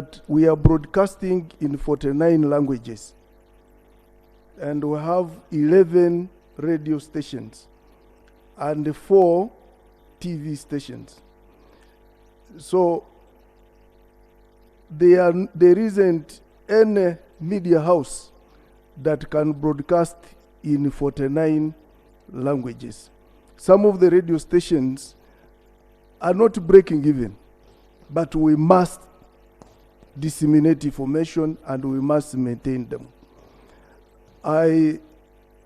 that we are broadcasting in 49 languages, and we have 11 radio stations and 4 TV stations. So there isn't any media house that can broadcast in 49 languages. Some of the radio stations are not breaking even, but we must disseminate information and we must maintain them. I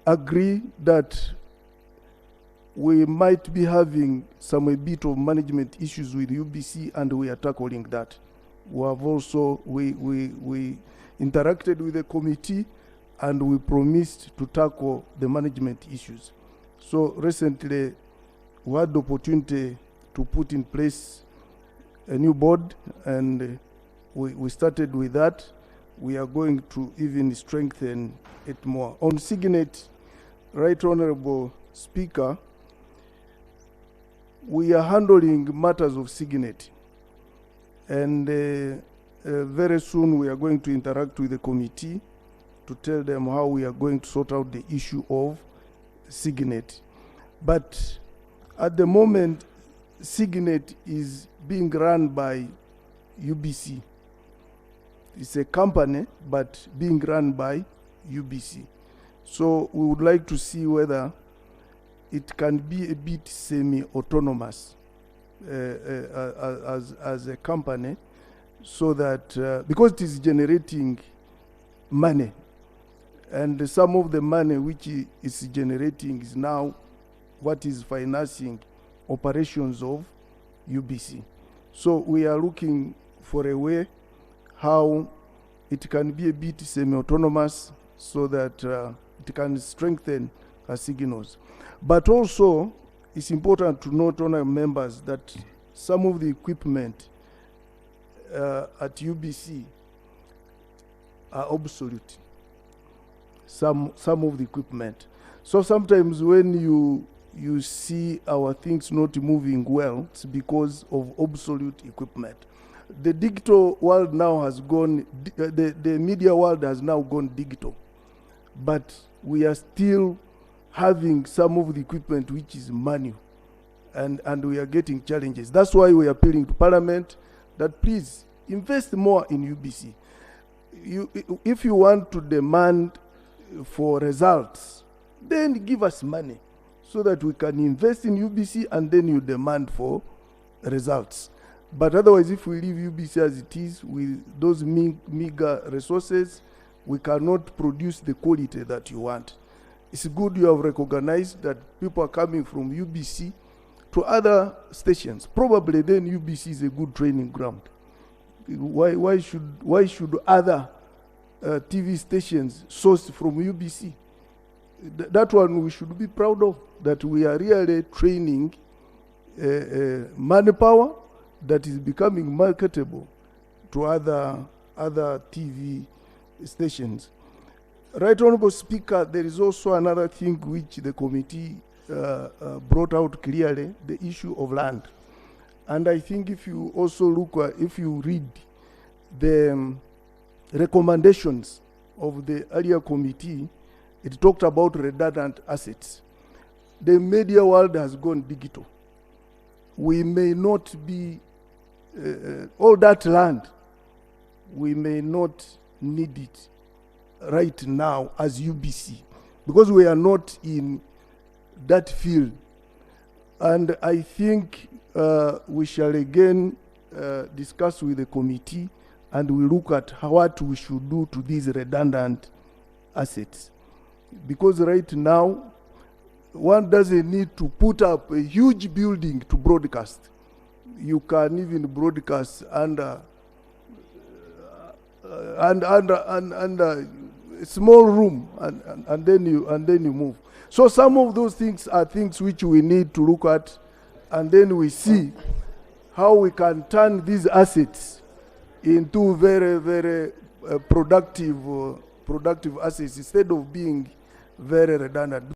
agree that we might be having a bit of management issues with UBC, and we are tackling that. We have also, we interacted with the committee and we promised to tackle the management issues. So recently we had the opportunity to put in place a new board, and we started with that. We are going to even strengthen it more. On Signet, Right Honorable Speaker, we are handling matters of Signet, and very soon we are going to interact with the committee to tell them how we are going to sort out the issue of Signet. But at the moment, Signet is being run by UBC. It's a company, but being run by UBC. So we would like to see whether it can be a bit semi-autonomous as a company, so that because it is generating money, and some of the money which is generating is now what is financing operations of UBC. So we are looking for a way how it can be a bit semi-autonomous, so that it can strengthen our signals. But also, it's important to note, honorable members, that some of the equipment at UBC are obsolete. Some of the equipment. So sometimes when you see our things not moving well, it's because of obsolete equipment. The digital world now has gone, the media world has now gone digital, but we are still having some of the equipment which is manual, and we are getting challenges. That's why we are appealing to Parliament that please invest more in UBC. If you want to demand for results, then give us money so that we can invest in UBC, and then you demand for results. But otherwise, if we leave UBC as it is with those meager resources, we cannot produce the quality that you want. It's good you have recognized that people are coming from UBC to other stations. Probably then UBC is a good training ground. Why should other TV stations source from UBC? That one we should be proud of, that we are really training manpower that is becoming marketable to other TV stations. Right Honorable Speaker, there is also another thing which the committee brought out clearly, the issue of land. And I think if you also look, if you read the recommendations of the earlier committee, it talked about redundant assets. The media world has gone digital. We may not be, all that land, we may not need it right now as UBC, because we are not in that field. And I think we shall again discuss with the committee, and we look at what we should do to these redundant assets. Because right now, one doesn't need to put up a huge building to broadcast. You can even broadcast under a small room, and then you move. So some of those things are things which we need to look at, and then we see how we can turn these assets into very, very productive assets instead of being very redundant.